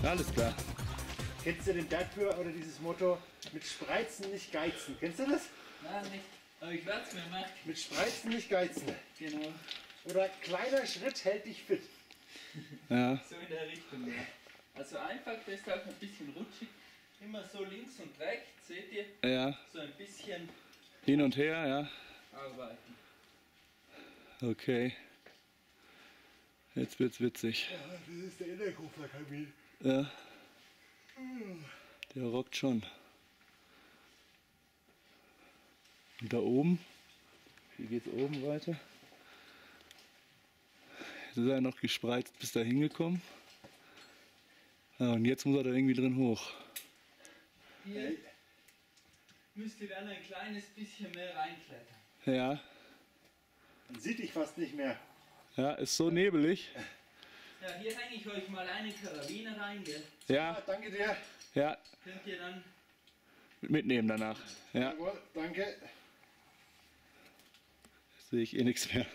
Alles klar. Kennst du den Bergführer oder dieses Motto, mit Spreizen nicht geizen? Kennst du das? Nein, nicht. Aber ich werde es mir machen. Mit Spreizen nicht geizen. Genau. Oder kleiner Schritt hält dich fit. Ja. So in der Richtung, ja. Also einfach, das ist auch ein bisschen rutschig. Immer so links und rechts, seht ihr? Ja. So ein bisschen Hin und her, ja. arbeiten. Okay. Jetzt wird's witzig. Ja, das ist der Innerkofler-Kamin. Ja. Der rockt schon. Und da oben, hier geht's oben weiter. Jetzt ist er noch gespreizt bis da hingekommen. Ja, und jetzt muss er da irgendwie drin hoch. Hier müsst ihr dann ein kleines bisschen mehr reinklettern. Ja. Man sieht dich fast nicht mehr. Ja, ist so nebelig. Ja, hier hänge ich euch mal eine Karabiner rein, gell? Ja, Danke dir. ja. Könnt ihr dann... Mitnehmen danach. Ja, Jawohl, danke. jetzt sehe ich eh nichts mehr.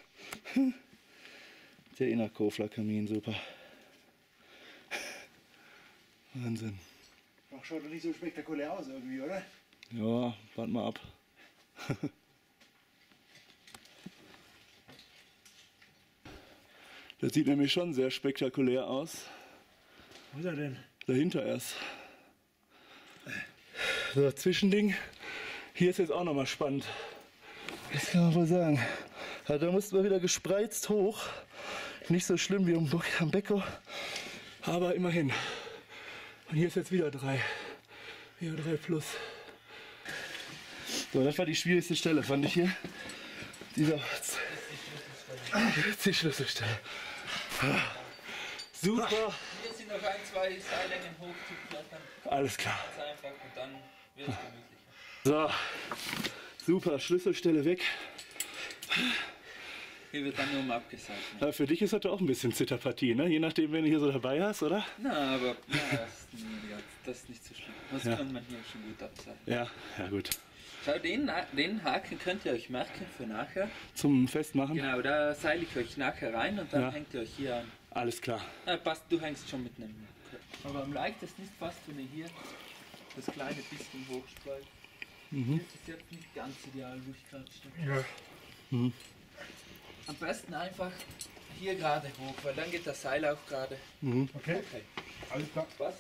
Der Innerkofler-Kamin, super. Wahnsinn. Ach, schaut doch nicht so spektakulär aus irgendwie, oder? Ja, warte mal ab. Das sieht nämlich schon sehr spektakulär aus. Wo ist er denn? Dahinter erst. So, das Zwischending. Hier ist jetzt auch nochmal spannend. Das kann man wohl sagen. Ja, da mussten wir wieder gespreizt hoch. Nicht so schlimm wie am Becko, aber immerhin. Und hier ist jetzt wieder 3. Wieder 3 plus. So, das war die schwierigste Stelle, fand ich hier. Dieser die Schlüsselstelle. Super. Hier sind noch ein, zwei Seillängen hoch zu klettern. Alles klar. Ganz einfach und dann wird es gemütlicher. So, super, Schlüsselstelle weg. Hier wird dann nur mal abgesagt. Ne? Ja, für dich ist das doch auch ein bisschen Zitterpartie, ne? Je nachdem, wen du hier so dabei hast, oder? Na, aber das ist nicht so schlimm. Das kann man hier schon gut abseilen. Ja, ja gut. Schau, den Haken könnt ihr euch merken für nachher. Zum Festmachen? Genau, da seile ich euch nachher rein und dann Ja. hängt ihr euch hier an. Alles klar. Passt, du hängst schon mit einem. Aber am leichtesten ist fast, wenn ihr hier das kleine bisschen hochspreizt. Mhm. Das ist jetzt nicht ganz ideal, wo ich gerade stehe. Ja. Mhm. Am besten einfach hier gerade hoch, weil dann geht das Seil auch gerade. Mhm. Okay, alles klar. Passt.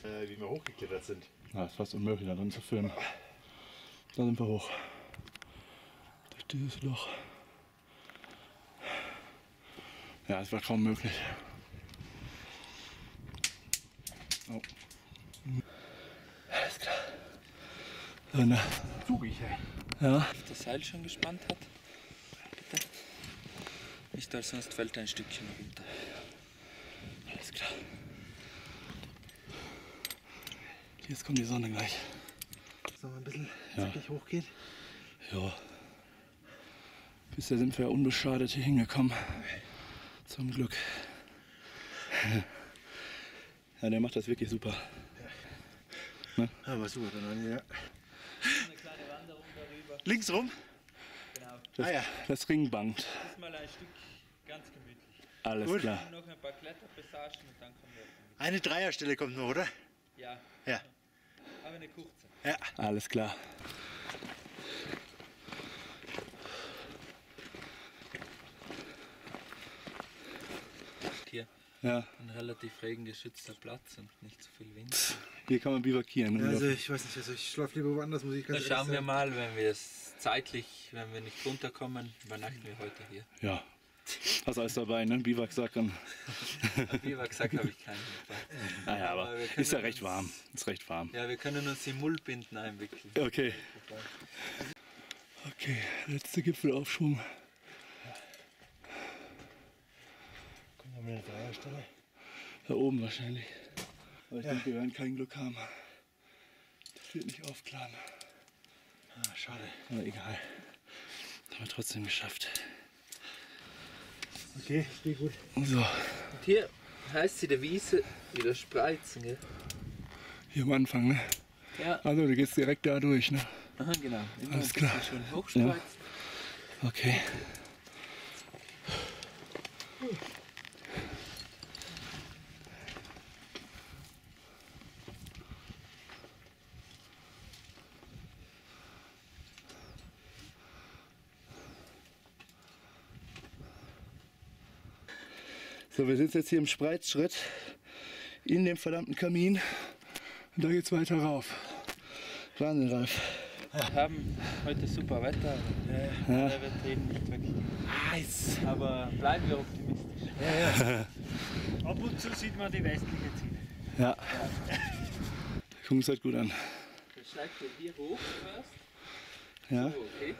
Wie wir hochgeklettert sind. Ja, ist fast unmöglich, da drin zu filmen. Da sind wir hoch. Durch dieses Loch. Ja, es war kaum möglich. Oh. Alles klar. So, na. Zugig, ey. Ja. Das Seil schon gespannt hat. Bitte. Nicht, weil sonst fällt ein Stückchen runter. Alles klar. Jetzt kommt die Sonne gleich. Sollen wir ein bisschen Ja. zackig hochgehen? Ja. Bisher sind wir ja unbeschadet hier hingekommen. Zum Glück. Ja, der macht das wirklich super. Ja, war super dann, ja. Eine kleine Wanderung darüber. Links rum? Genau. Das, ja. das Ring bangt. Diesmal ein Stück ganz gemütlich. Alles Gut. klar. Noch ein paar Kletterpassagen und dann kommen wir. Eine Dreierstelle kommt noch, oder? Ja, Ja. aber eine kurze. Ja. Alles klar. Hier Ja, ein relativ regengeschützter Platz und nicht so viel Wind. hier kann man bivakieren. Also ich weiß nicht, also ich schlafe lieber woanders, muss ich ganz Dann ehrlich schauen wir sagen. mal, wenn wir es zeitlich, wenn wir nicht runterkommen, übernachten wir heute hier. Ja. Hast alles dabei, ne? Biwaksack und. Biwaksack habe ich keinen dabei. Naja, aber wir können ist ja recht uns- warm. Ist recht warm. Ja, wir können uns die Mullbinden einwickeln. Okay. Okay, letzte Gipfelaufschwung. Kommt noch mal eine Dreierstelle. Da oben wahrscheinlich. Aber ich Ja. denke, wir werden kein Glück haben. Das wird nicht aufklappen. Ah, schade. Aber egal. Das haben wir trotzdem geschafft. Okay, steht gut. So. Und hier heißt sie der Wiese wieder Spreizen, gell? Hier am Anfang, ne? Ja, Also du gehst direkt da durch, ne? aha, genau. Immer Alles ein bisschen klar. Schön hochspreizen. Okay. So, wir sind jetzt hier im Spreizschritt in dem verdammten Kamin und da geht's weiter rauf. Wahnsinn, Ralf. Wir haben heute super Wetter. Der wird eben nicht wirklich heiß. Aber bleiben wir optimistisch. Ab und zu sieht man die westliche Ziele. Ja. Gucken es halt gut an. Dann steigt ihr hier hoch zuerst. Ja, So, okay.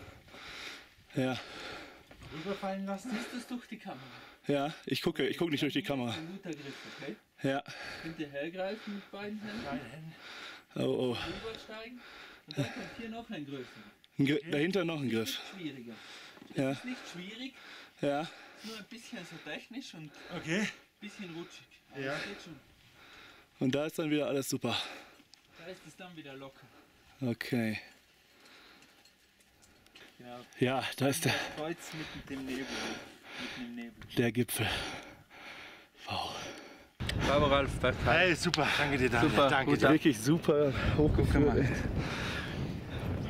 ja, Rüberfallen lassen. Siehst du es durch die Kamera? ja. Ich gucke nicht durch die Kamera. Ein guter Griff, okay? Ja. Hinterher greifen mit beiden Händen, Oh, oh. rübersteigen und dann kommt hier noch ein größerer. Dahinter noch ein Griff. Nicht schwieriger. Ja, Ist nicht schwierig, ja. ist nur ein bisschen so technisch und ein Okay. bisschen rutschig. Aber Ja. es geht schon. Und da ist dann wieder alles super. Da ist es dann wieder locker. Okay. Genau. Ja, da ist der, Kreuz mitten im Nebel. Mitten im Nebel. der Gipfel. Wow. Bravo Ralf, Hey, super. Danke dir, Daniel. Super, Danke gut dir. Wirklich super hochgeführt.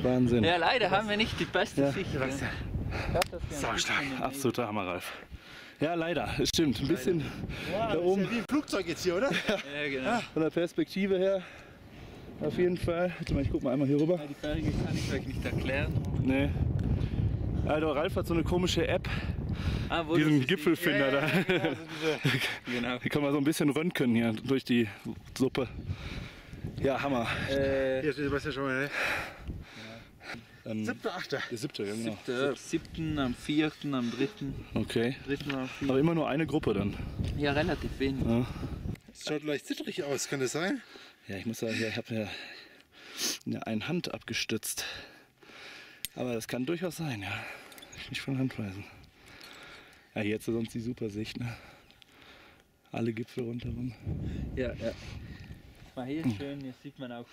Wahnsinn. Ja, leider haben wir nicht die beste Ja. Sicht. Sebastian. Saustark. Absoluter Hammer, Ralf. Ja, leider. Es stimmt. Ein bisschen Ja, da das oben ist ja wie ein Flugzeug jetzt hier, oder? Ja, genau. von der Perspektive her. Auf jeden Fall. Warte mal, ich guck mal einmal hier rüber. Ja, die Berge kann ich euch nicht erklären. Nee. Also Ralf hat so eine komische App, Ah, wo diesen das- Gipfelfinder da. Genau. Hier kann man so ein bisschen röntgen hier durch die Suppe. Ja, Hammer. Hier steht Sebastian schon mal, ne? 7.8. Der 7. Ja, genau. Am 7., am 4., am 3., Okay. 3., am 4. Aber immer nur eine Gruppe dann. Ja, relativ wenig. Ja, Es schaut leicht zittrig aus, kann das sein? ja ich muss sagen, ich habe ja eine Hand abgestützt. Aber das kann durchaus sein, ja. Nicht von Hand weisen. Ja, hier jetzt sonst die super Sicht, ne? Alle Gipfel rundherum. Ja, ja. Mal hier schön, hier sieht man auch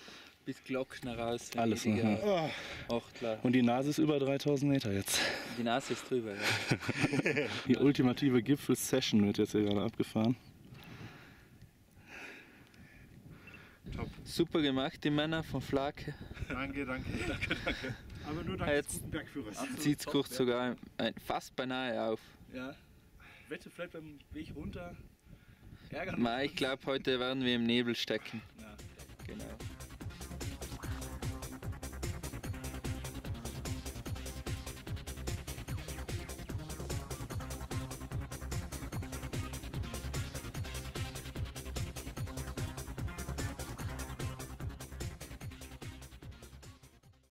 bis Glockner raus. Alles, ne? Venediger, Oh, auch klar. Und die Nase ist über 3000 Meter jetzt. Die Nase ist drüber, ja. Die ultimative Gipfel-Session wird jetzt hier gerade abgefahren. Super gemacht, die Männer von Flake. danke, danke. Aber nur dank Jetzt- des guten Bergführers. Zieht es kurz sogar fast beinahe auf. Ja. Wette vielleicht beim Weg runter ärgern. Ich glaube, heute werden wir im Nebel stecken. Ja. Genau.